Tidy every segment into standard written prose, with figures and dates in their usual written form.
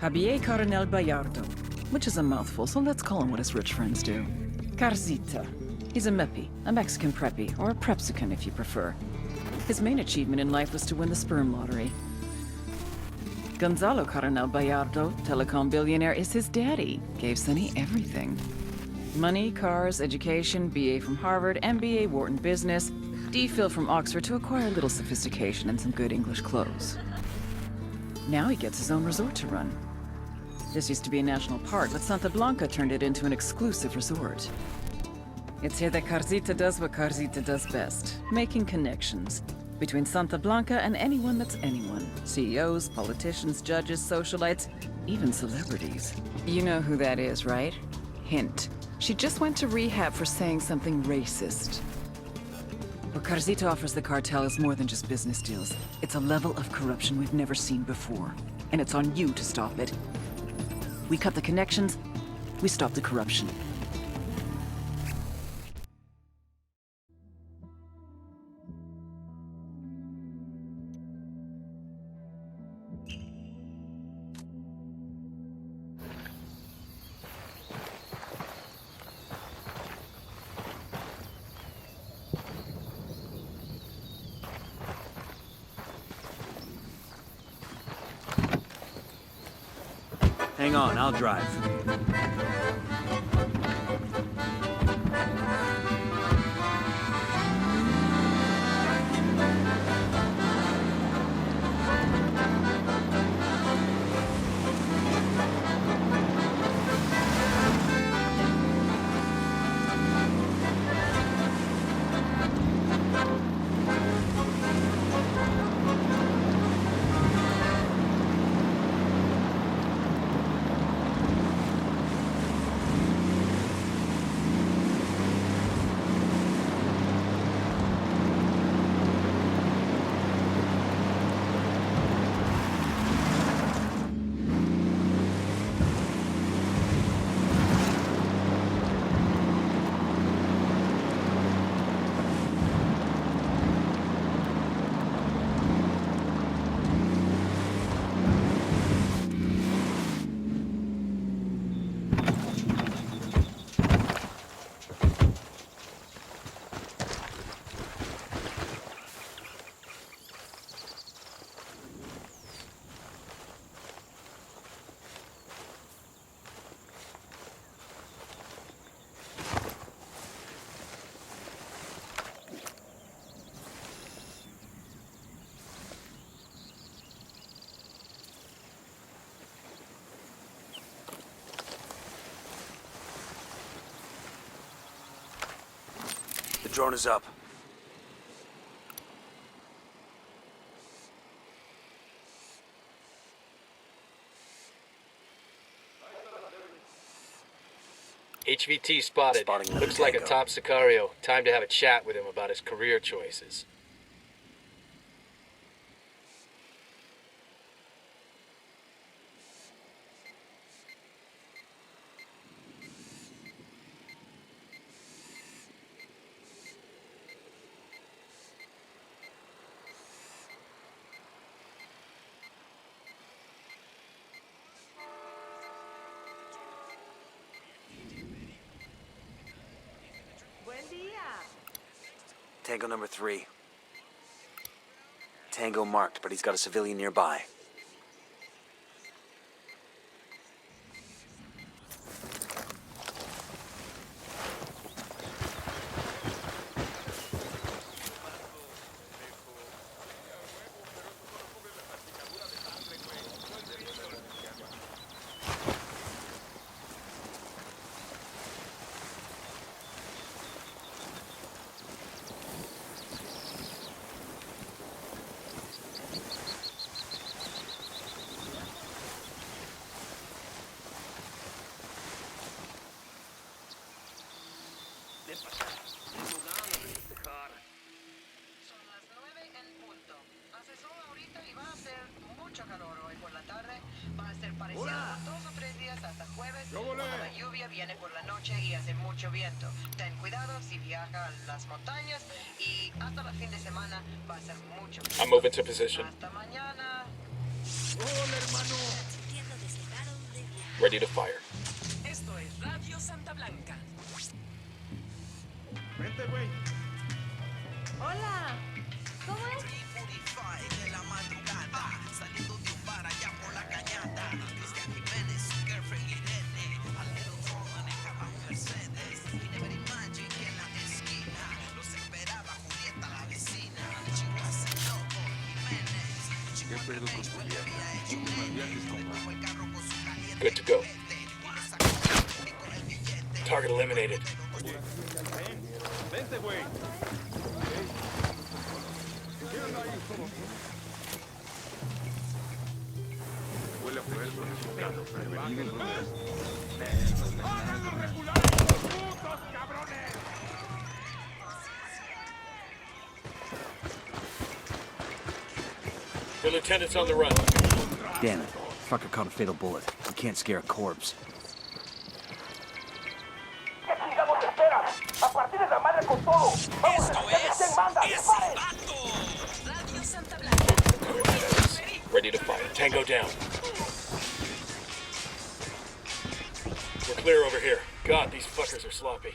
Javier Coronel Bayardo, which is a mouthful, so let's call him what his rich friends do. Carcita. He's a meppy, a Mexican preppy, or a prepsican if you prefer. His main achievement in life was to win the sperm lottery. Gonzalo Coronel Bayardo, telecom billionaire, is his daddy. Gave Sonny everything. Money, cars, education, BA from Harvard, MBA Wharton Business, DPhil from Oxford to acquire a little sophistication and some good English clothes. Now he gets his own resort to run. This used to be a national park, but Santa Blanca turned it into an exclusive resort. It's here that Carcita does what Carcita does best, making connections between Santa Blanca and anyone that's anyone. CEOs, politicians, judges, socialites, even celebrities. You know who that is, right? Hint. She just went to rehab for saying something racist. What Carcita offers the cartel is more than just business deals. It's a level of corruption we've never seen before. And it's on you to stop it. We cut the connections, we stop the corruption. Hang on, I'll drive. The drone is up. HVT spotted. Looks like a tango. top Sicario. Time to have a chat with him about his career choices. Tango number 3. Tango marked, but he's got a civilian nearby. Son las 9 en punto. Hace sol ahorita y va a ser mucho calor hoy por la tarde. Va a ser parecido por 2 o 3 días hasta jueves. Cuando la lluvia viene por la noche y hace mucho viento. Ten cuidado si viaja a las montañas y hasta el fin de semana va a ser mucho viento. I'm moving to position. Hasta mañana. Hola, hermano. Transmitiendo desde Ready to fire. Esto es Radio Santa Blanca. Vente, güey. Hola, ¿cómo es? de la madrugada, saliendo de un bar allá por la cañada. Cristian Jiménez, su girlfriend Irene, a little tall manejaba un Mercedes. Y never imagine que en la esquina los esperaba Julieta la vecina. Chicas se loco, Jiménez. ¿Qué pedo con Julieta? Últimas viajes, compa. Good to go. Target eliminated. Vente, güey. Huele a puerto. Prevenido, ¡hagan los regulares, putos cabrones! The lieutenant's on the run. Damn it. Fucker caught a fatal bullet. You can't scare a corpse. Radio Santa Blanca. Ready to fire. Tango down. We're clear over here. God, these fuckers are sloppy.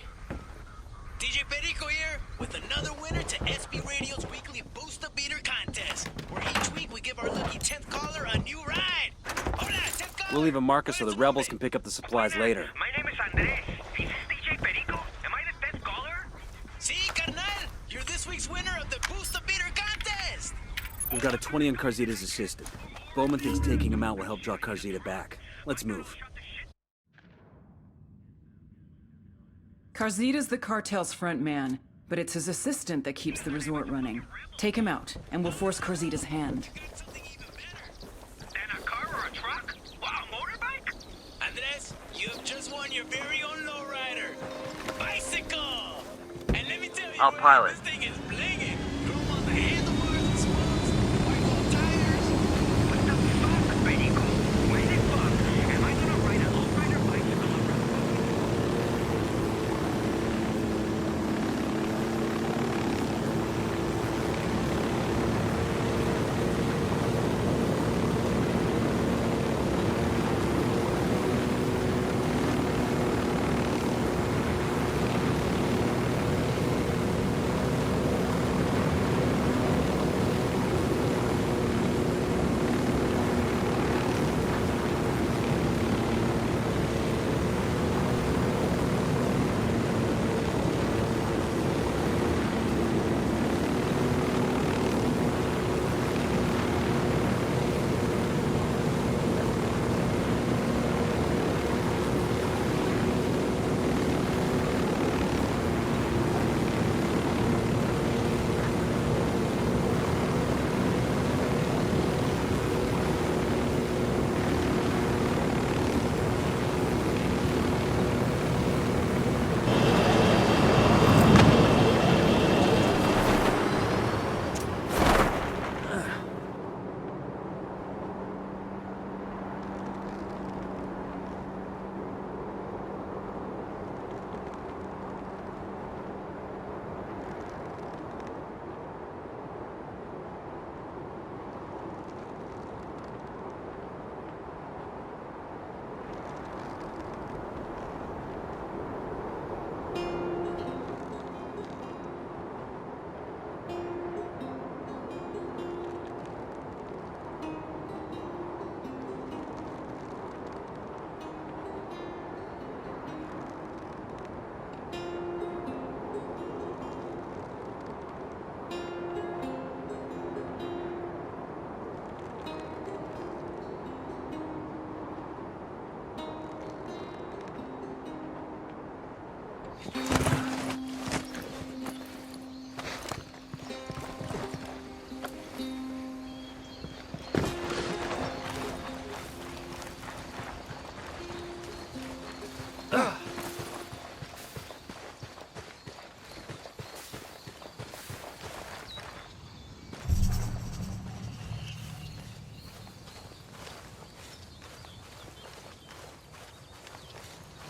DJ Perico here with another winner to SB Radio's weekly Booster Beater contest, where each week we give our lucky 10th caller a new ride. Hola, 10th caller. We'll leave a marker so the rebels can pick up the supplies later. My name is Andres. This is DJ Perico. Am I the 10th caller? Sí, carnal. You're this week's winner of the Booster Beater contest. We've got a 20 on Carzita's assistant. Bowman thinks taking him out will help draw Carzita back. Let's move. Carzita's the cartel's front man, but it's his assistant that keeps the resort running. Take him out, and we'll force Carzita's hand. Then a car or a truck? Wow, a motorbike? Andres, you've just won your very own lowrider. Bicycle! And let me tell you, I'll pilot. This thing is blinging. Chrome on the handlebars and spokes, white wall tires. What the fuck, Perico? What the fuck? Am I gonna ride a lowrider bicycle around?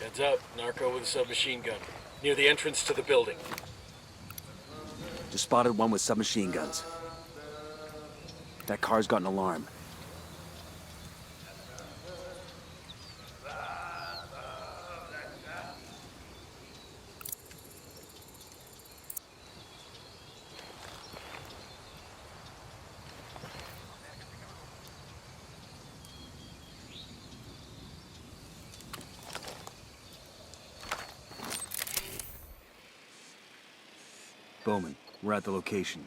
Heads up, narco with a submachine gun. Near the entrance to the building. Just spotted one with submachine guns. That car's got an alarm. Bowman, we're at the location.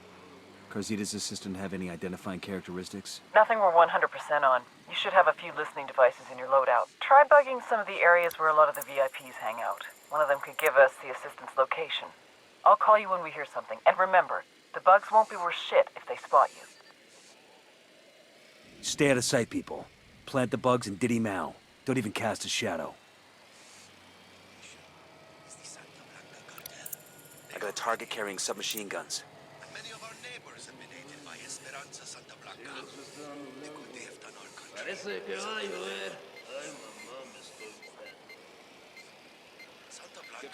Carzita's assistant have any identifying characteristics? Nothing we're 100% on. You should have a few listening devices in your loadout. Try bugging some of the areas where a lot of the VIPs hang out. One of them could give us the assistant's location. I'll call you when we hear something. And remember, the bugs won't be worth shit if they spot you. Stay out of sight, people. Plant the bugs and diddy mow. Don't even cast a shadow. It's the Santa Blanca Cartel. I got a target carrying submachine guns. Many of our neighbors have been aided by Esperanza Santa Blanca. The good they have done our country. Santa Blanca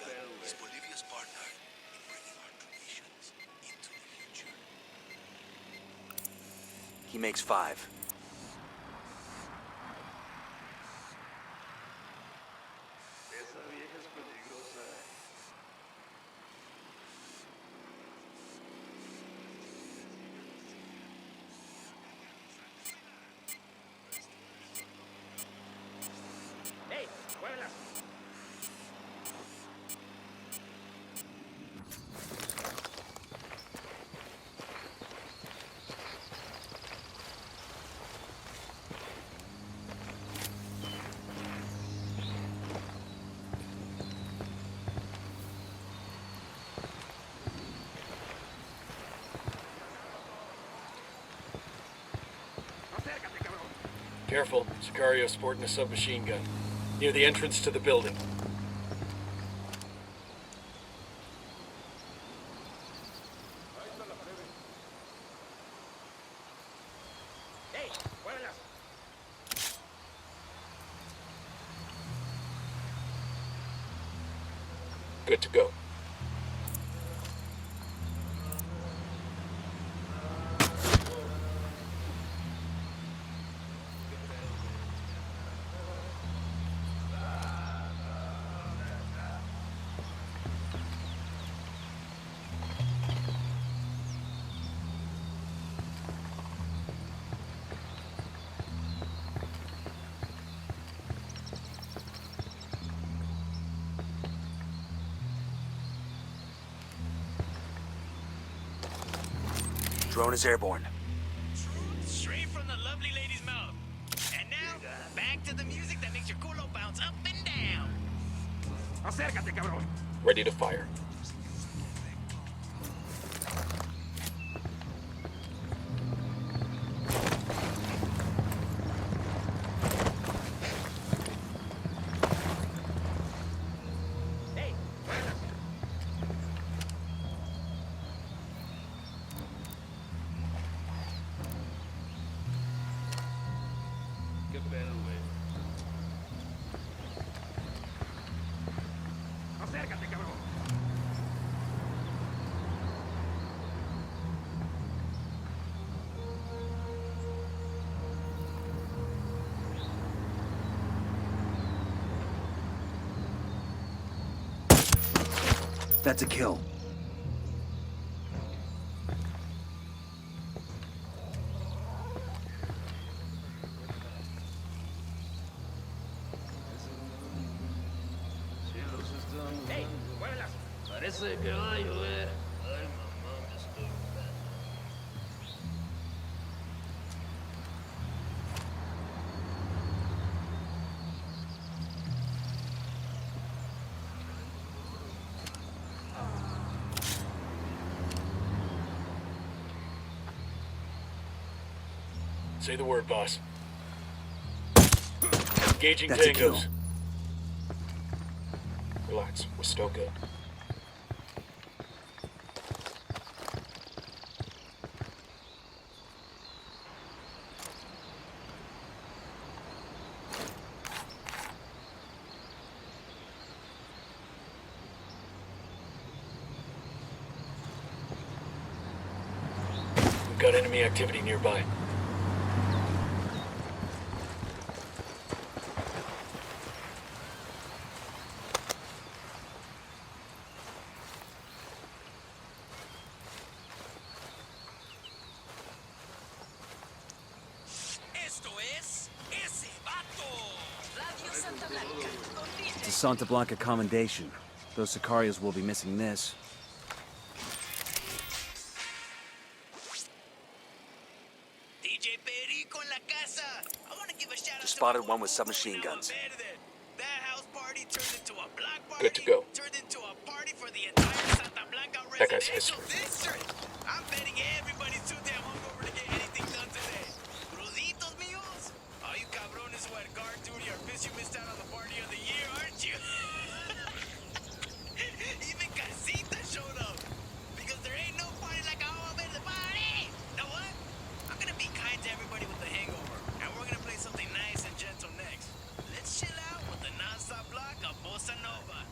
is Bolivia's partner in bringing our traditions into the future. He makes 5. Careful, Sicario sporting a submachine gun. Near the entrance to the building. Good to go. Drone is airborne. Straight from the lovely lady's mouth. And now, back to the music that makes your culo bounce up and down. Acércate, cabrón. Ready to fire. Acércate, cabrón. That's a kill. Parece que va a llover. Ay, mamá, me estoy mudando. Say the word, boss. Engaging That's a kill. tangos. Relax, we're still good. We've got enemy activity nearby. Esto es ese vato. Radio Santa Blanca. It's a Santa Blanca commendation. Those Sicarios will be missing this. spotted one with submachine guns. That house party turned into a block party. Good to go. Turned into a party for the entire Santa Blanca That guy's residential history. district. I'm betting everybody's too damn hungover to get anything done today. Cruditos míos? All you cabrones who had guard duty are pissed you missed out on the party of the year, aren't you? Even Casita showed up. Because there ain't no party like a the party. Know what? I'm gonna be kind to everybody with the hangover. And we're gonna play something nice and gentle next. Let's chill out with the non-stop block of Bossa Nova.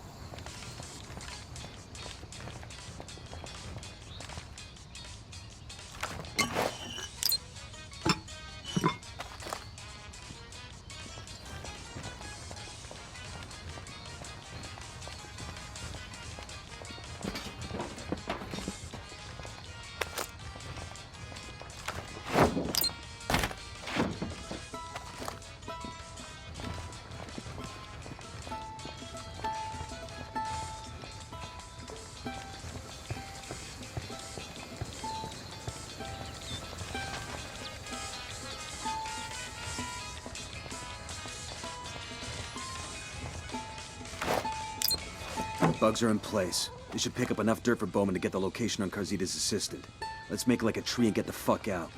Bugs are in place. They should pick up enough dirt for Bowman to get the location on Carzita's assistant. Let's make like a tree and get the fuck out.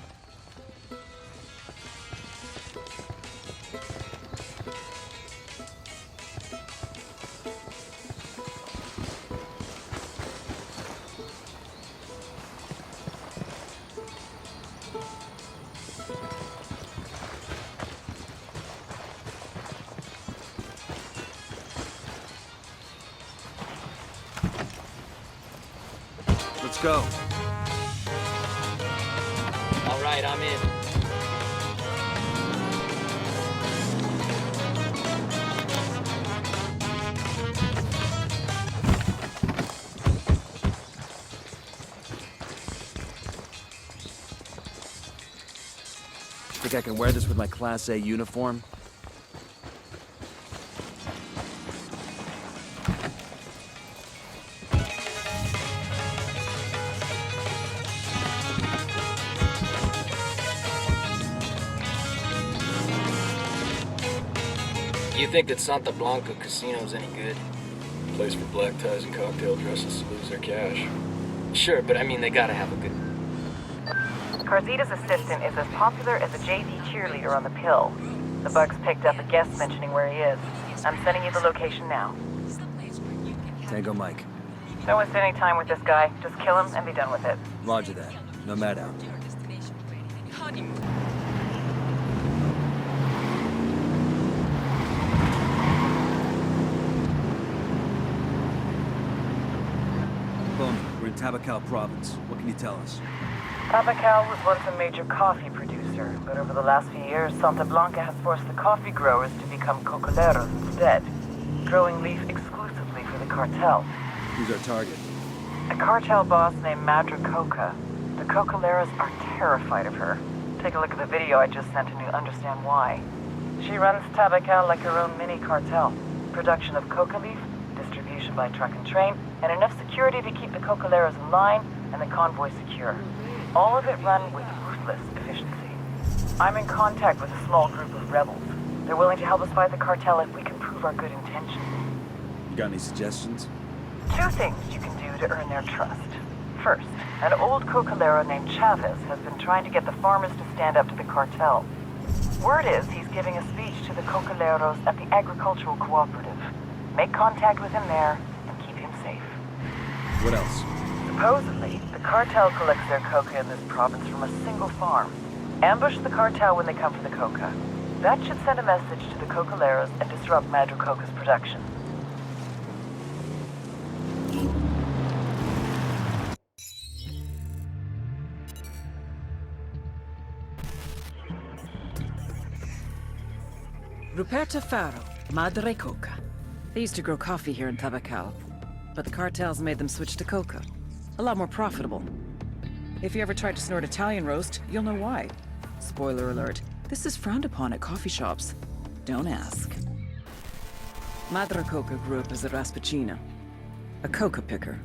Let's go. All right, I'm in. Think I can wear this with my Class A uniform? You think that Santa Blanca Casino's any good? Place for black ties and cocktail dresses to lose their cash. Sure, but I mean, they gotta have a good... Carzita's assistant is as popular as a JV cheerleader on the pill. The bugs picked up a guest mentioning where he is. I'm sending you the location now. Tango Mike. Don't waste any time with this guy. Just kill him and be done with it. Roger that. Nomad out. Bowman, we're in Tabacal province. What can you tell us? Tabacal was once a major coffee producer, but over the last few years, Santa Blanca has forced the coffee growers to become cocoleros instead, growing leaf exclusively for the cartel. Who's our target? A cartel boss named Madra Coca. The cocoleros are terrified of her. Take a look at the video I just sent and you'll understand why. She runs Tabacal like her own mini cartel. Production of coca leaf, distribution by truck and train, and enough security to keep the cocoleros in line and the convoy secure. All of it run with ruthless efficiency. I'm in contact with a small group of rebels. They're willing to help us fight the cartel if we can prove our good intentions. You got any suggestions? 2 things you can do to earn their trust. First, an old cocolero named Chavez has been trying to get the farmers to stand up to the cartel. Word is he's giving a speech to the cocoleros at the agricultural cooperative. Make contact with him there and keep him safe. What else? Supposedly, the cartel collects their coca in this province from a single farm. Ambush the cartel when they come for the coca. That should send a message to the cocoleros and disrupt Madra Coca's production. Ruperta Faro, Madre Coca. They used to grow coffee here in Tabacal, but the cartels made them switch to coca. A lot more profitable. If you ever tried to snort Italian roast, you'll know why. Spoiler alert, this is frowned upon at coffee shops. Don't ask. Madre Coca grew up as a raspacina, a coca picker.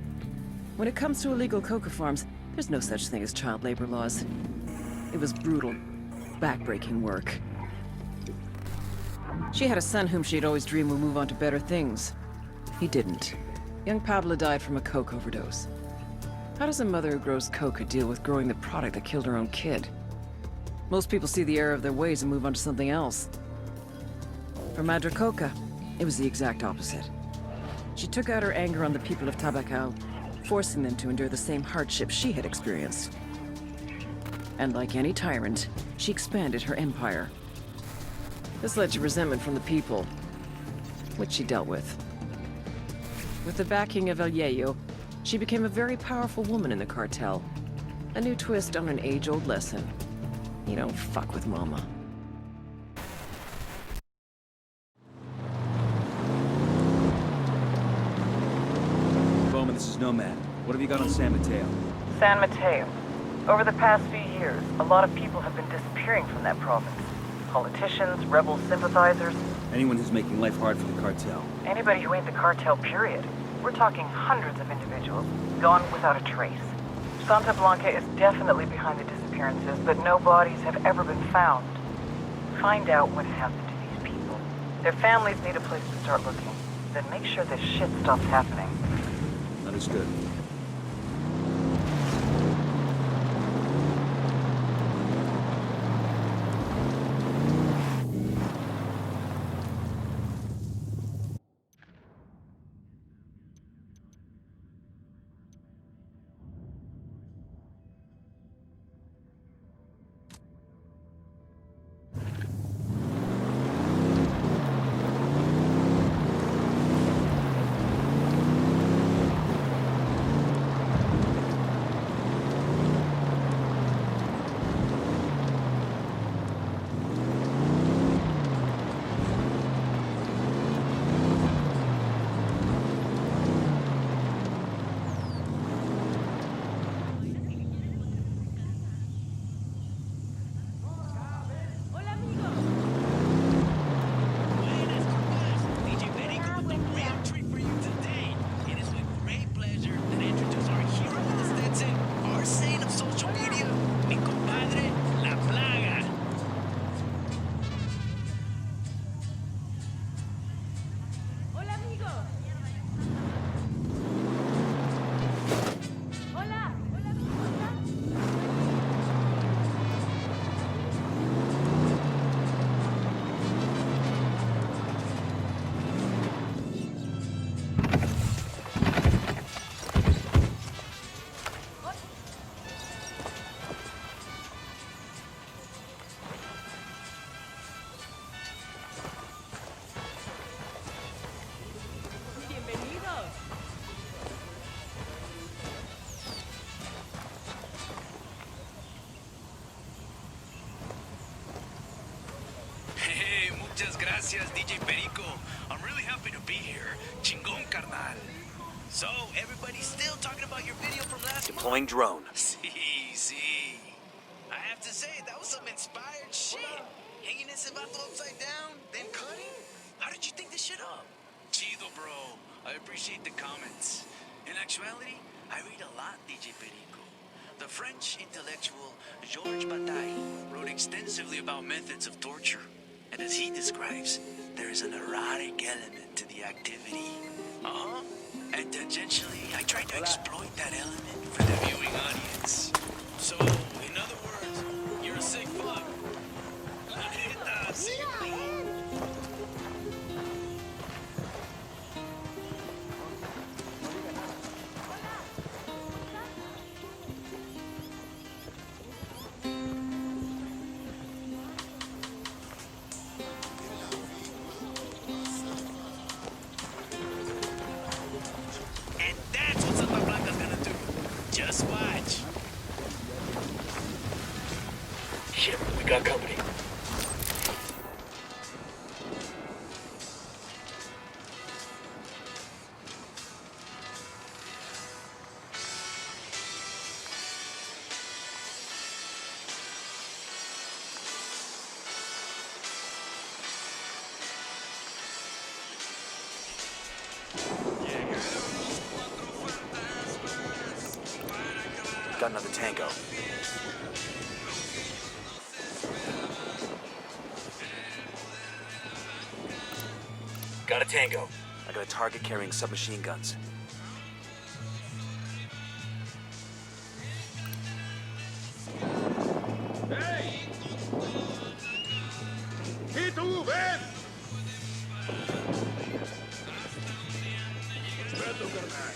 When it comes to illegal coca farms, there's no such thing as child labor laws. It was brutal, backbreaking work. She had a son whom she'd always dreamed would move on to better things. He didn't. Young Pablo died from a coke overdose. How does a mother who grows coca deal with growing the product that killed her own kid? Most people see the error of their ways and move on to something else. For Madre Coca, it was the exact opposite. She took out her anger on the people of Tabacal, forcing them to endure the same hardships she had experienced. And like any tyrant, she expanded her empire. This led to resentment from the people, which she dealt with. With the backing of El Yayo, she became a very powerful woman in the cartel. A new twist on an age-old lesson. You don't fuck with mama. Bowman, this is Nomad. What have you got on San Mateo? San Mateo. Over the past few years, a lot of people have been disappearing from that province. Politicians, rebel sympathizers. Anyone who's making life hard for the cartel. Anybody who ain't the cartel, period. We're talking hundreds of individuals, gone without a trace. Santa Blanca is definitely behind the disappearances, but no bodies have ever been found. Find out what happened to these people. Their families need a place to start looking. Then make sure this shit stops happening. Understood. Muchas gracias, DJ Perico. I'm really happy to be here. Chingón, carnal. So, everybody's still talking about your video from last Deploying month? drone. See. I have to say, that was some inspired shit. Hanging ese vato upside down, then cutting? How did you think this shit up? Chido, bro. I appreciate the comments. In actuality, I read a lot, DJ Perico. The French intellectual Georges Bataille wrote extensively about methods of torture. And as he describes, there is an erotic element to the activity. And tangentially, I try to exploit that element for the viewing audience. So, in other words, you're a sick fuck. La neta, sí, bro. And that's what Santa Blanca's gonna do. Just watch. Shit, we got company. Got another tango. Got a tango. I got a target carrying submachine guns. ¡Hey! ¡Y tú, ven! Respeto, carnal.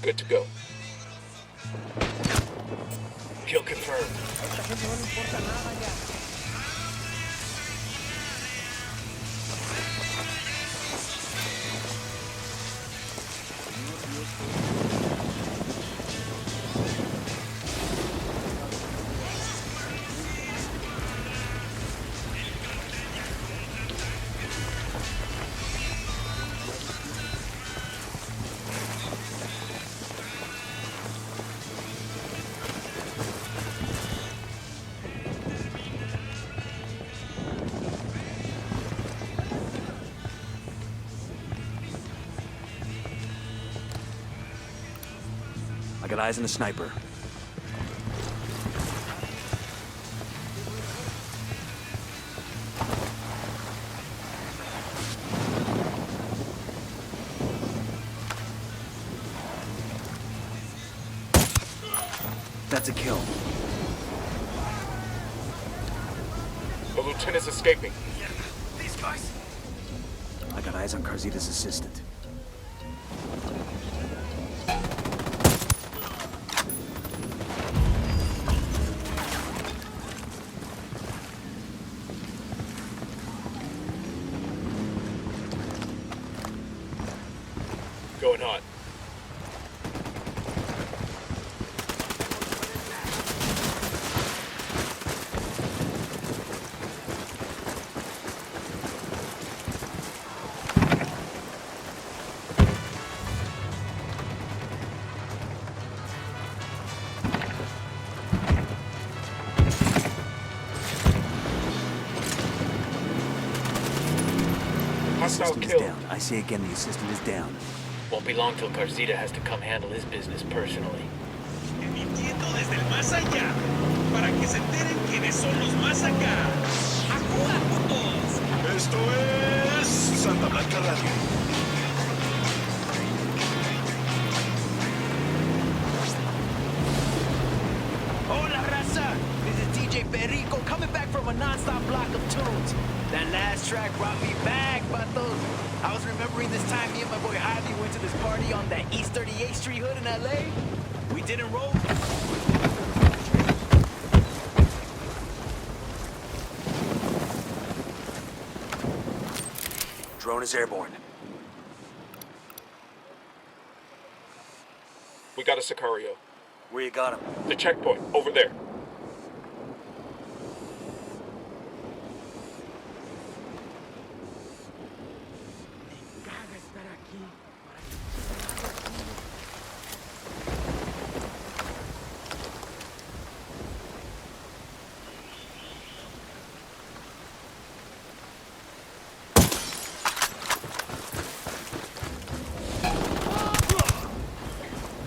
Good to go. Kill confirmed. I got eyes on the sniper. That's a kill. The lieutenant's escaping. These guys. I got eyes on Carzita's assistant. Going hot. Hostile Assistant is kill. down. I say again, the assistant is down. Won't be long till Carzita has to come handle his business personally. Emitiendo desde el más allá para que se enteren quiénes son los más acá. ¡Acuda, putos! Esto es Santa Blanca Radio. Hola, raza! This is DJ Perico coming back from a non-stop block of tunes. That last track brought me back, vatos. I was remembering this time me and my boy Javi went to this party on that East 38th Street hood in LA. We didn't roll. Drone is airborne. We got a Sicario. Where you got him? The checkpoint, over there.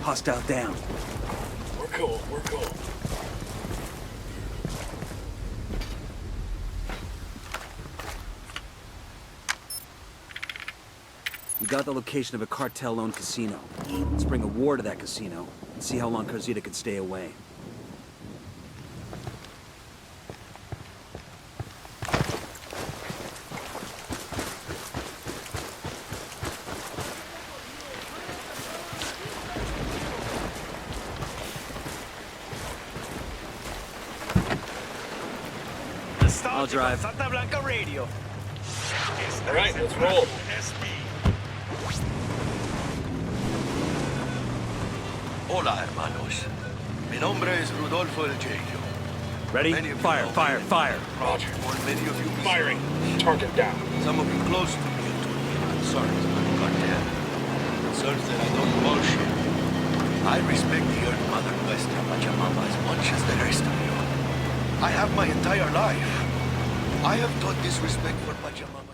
Hostile down. We're cool, we're cool. We got the location of a cartel-owned casino. Let's bring a war to that casino and see how long Carzita can stay away. I'll drive. Santa Blanca Radio. All right, let's roll. Hola, hermanos. Mi nombre es Rodolfo El Genio. Ready? Many of you Fire, know fire, me. fire. Roger. Or many of you Firing. Target down. Some of you close to me to concerns about the cartel. Concerns that I don't bullshit. I respect the Earth Mother Nuestra Pachamama as much as the rest of you. I have my entire life. I have taught this respect for Pachamama.